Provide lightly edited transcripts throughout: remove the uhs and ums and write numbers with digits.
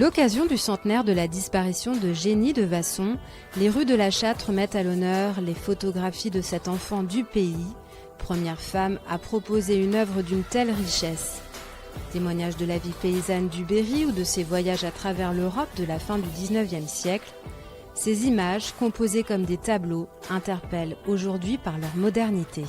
L'occasion du centenaire de la disparition de Génie de Vasson, les rues de la Châtre mettent à l'honneur les photographies de cet enfant du pays, première femme à proposer une œuvre d'une telle richesse. Témoignage de la vie paysanne du Berry ou de ses voyages à travers l'Europe de la fin du XIXe siècle, ces images, composées comme des tableaux, interpellent aujourd'hui par leur modernité.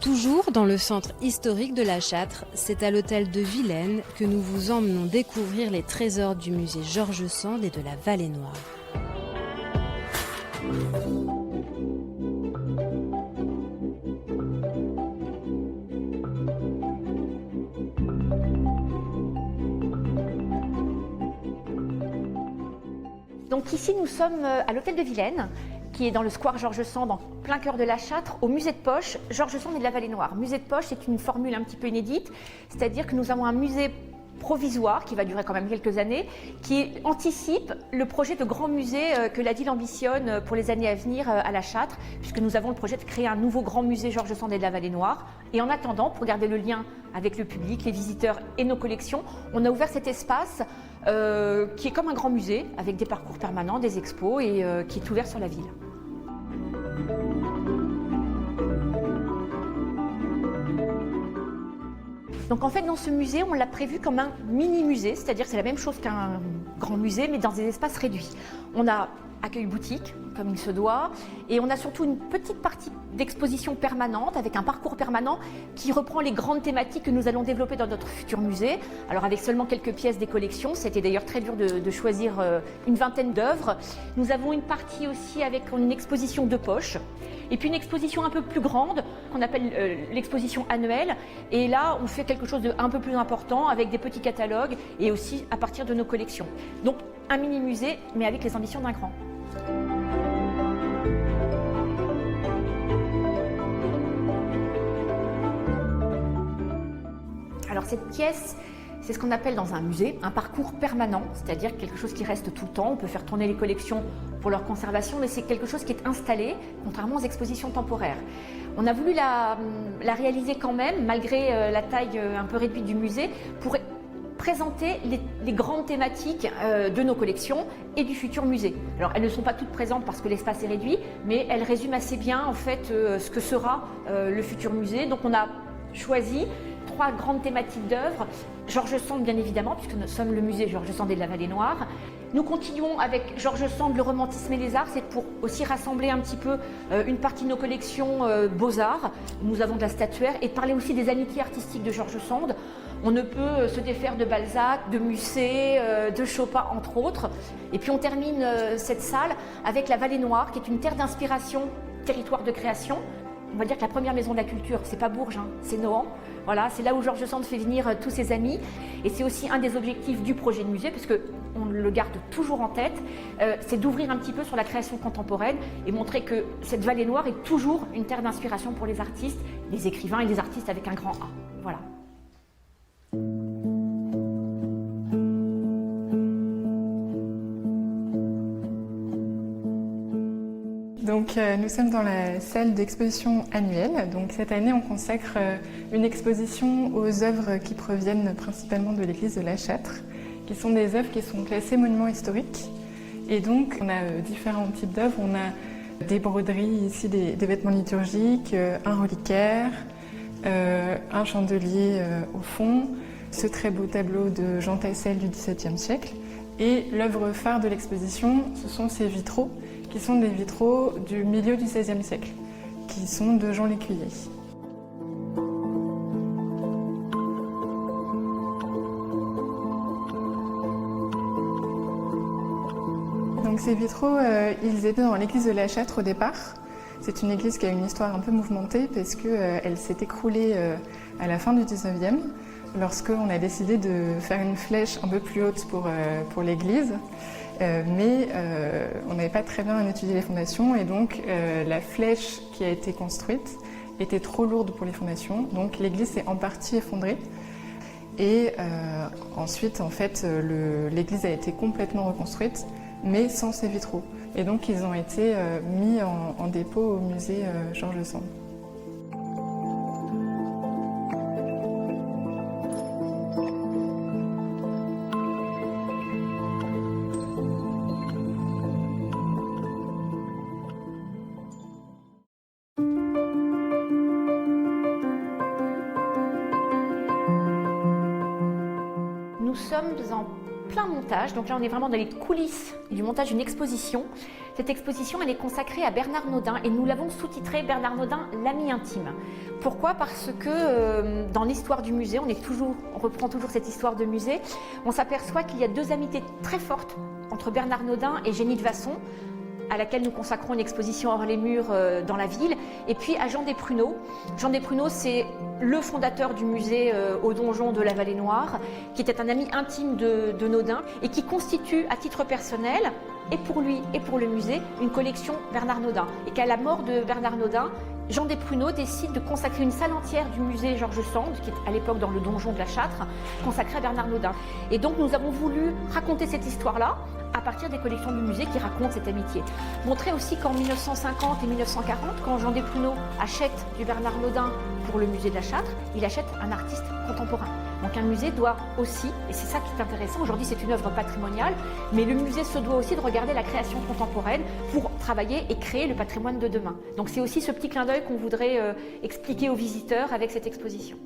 Toujours dans le centre historique de la Châtre, c'est à l'hôtel de Vilaine que nous vous emmenons découvrir les trésors du musée Georges Sand et de la Vallée Noire. Donc ici nous sommes à l'hôtel de Vilaine, qui est dans le square Georges Sand, en plein cœur de la Châtre, au musée de poche Georges Sand et de la Vallée Noire. Musée de poche, c'est une formule un petit peu inédite, c'est-à-dire que nous avons un musée provisoire qui va durer quand même quelques années, qui anticipe le projet de grand musée que la ville ambitionne pour les années à venir à la Châtre, puisque nous avons le projet de créer un nouveau grand musée Georges Sand et de la Vallée Noire. Et en attendant, pour garder le lien avec le public, les visiteurs et nos collections, on a ouvert cet espace qui est comme un grand musée, avec des parcours permanents, des expos et qui est ouvert sur la ville. Donc en fait, dans ce musée, on l'a prévu comme un mini-musée, c'est-à-dire que c'est la même chose qu'un grand musée, mais dans des espaces réduits. On a accueil boutique, comme il se doit, et on a surtout une petite partie d'exposition permanente, avec un parcours permanent qui reprend les grandes thématiques que nous allons développer dans notre futur musée. Alors avec seulement quelques pièces des collections, c'était d'ailleurs très dur de choisir une vingtaine d'œuvres. Nous avons une partie aussi avec une exposition de poche, et puis une exposition un peu plus grande, qu'on appelle l'exposition annuelle, et là on fait quelque chose d'un peu plus important, avec des petits catalogues, et aussi à partir de nos collections. Donc un mini-musée, mais avec les ambitions d'un grand. Alors cette pièce, c'est ce qu'on appelle dans un musée un parcours permanent, c'est-à-dire quelque chose qui reste tout le temps. On peut faire tourner les collections pour leur conservation, mais c'est quelque chose qui est installé, contrairement aux expositions temporaires. On a voulu la réaliser quand même, malgré la taille un peu réduite du musée, pour présenter les grandes thématiques de nos collections et du futur musée. Alors elles ne sont pas toutes présentes parce que l'espace est réduit, mais elles résument assez bien en fait ce que sera le futur musée. Donc on a choisi 3 grandes thématiques d'œuvres. Georges Sand bien évidemment, puisque nous sommes le musée Georges Sand et de la Vallée Noire. Nous continuons avec Georges Sand, le romantisme et les arts, c'est pour aussi rassembler un petit peu une partie de nos collections beaux-arts. Nous avons de la statuaire et parler aussi des amitiés artistiques de Georges Sand. On ne peut se défaire de Balzac, de Musset, de Chopin entre autres. Et puis on termine cette salle avec la Vallée Noire qui est une terre d'inspiration, territoire de création. On va dire que la première maison de la culture, c'est pas Bourges, hein, c'est Nohant. Voilà, c'est là où Georges Sand fait venir tous ses amis. Et c'est aussi un des objectifs du projet de musée, parce qu'on le garde toujours en tête, c'est d'ouvrir un petit peu sur la création contemporaine et montrer que cette Vallée Noire est toujours une terre d'inspiration pour les artistes, les écrivains et les artistes avec un grand A. Voilà. Donc, nous sommes dans la salle d'exposition annuelle. Donc, cette année, on consacre une exposition aux œuvres qui proviennent principalement de l'église de La Châtre, qui sont des œuvres qui sont classées monuments historiques. Et donc, on a différents types d'œuvres. On a des broderies, ici des vêtements liturgiques, un reliquaire, un chandelier au fond, ce très beau tableau de Jean Tassel du XVIIe siècle. Et l'œuvre phare de l'exposition, ce sont ces vitraux, qui sont des vitraux du milieu du XVIe siècle, qui sont de Jean Lécuyer. Donc ces vitraux, ils étaient dans l'église de La Châtre au départ. C'est une église qui a une histoire un peu mouvementée parce qu'elle s'est écroulée à la fin du XIXe, lorsqu'on a décidé de faire une flèche un peu plus haute pour l'église. Mais on n'avait pas très bien étudié les fondations et donc la flèche qui a été construite était trop lourde pour les fondations. Donc l'église s'est en partie effondrée et ensuite en fait l'église a été complètement reconstruite mais sans ces vitraux. Et donc ils ont été mis en dépôt au musée Georges Sand. Nous sommes en plein montage, donc là on est vraiment dans les coulisses du montage d'une exposition. Cette exposition elle est consacrée à Bernard Naudin et nous l'avons sous-titrée Bernard Naudin, l'ami intime. Pourquoi? Parce que dans l'histoire du musée, on reprend toujours cette histoire de musée, on s'aperçoit qu'il y a deux amitiés très fortes entre Bernard Naudin et Génie de Vasson, à laquelle nous consacrons une exposition hors les murs dans la ville, et puis à Jean Desprunot. Jean Desprunot, c'est le fondateur du musée au donjon de la Vallée Noire, qui était un ami intime de Naudin et qui constitue à titre personnel, et pour lui et pour le musée, une collection Bernard Naudin. Et qu'à la mort de Bernard Naudin, Jean Desprunot décide de consacrer une salle entière du musée Georges Sand, qui est à l'époque dans le donjon de la Châtre, consacrée à Bernard Naudin. Et donc nous avons voulu raconter cette histoire-là à partir des collections du musée qui racontent cette amitié. Montrer aussi qu'en 1950 et 1940, quand Jean Desprunot achète du Bernard Naudin pour le musée de la Châtre, il achète un artiste contemporain. Donc un musée doit aussi, et c'est ça qui est intéressant, aujourd'hui c'est une œuvre patrimoniale, mais le musée se doit aussi de regarder la création contemporaine pour travailler et créer le patrimoine de demain. Donc c'est aussi ce petit clin d'œil qu'on voudrait expliquer aux visiteurs avec cette exposition.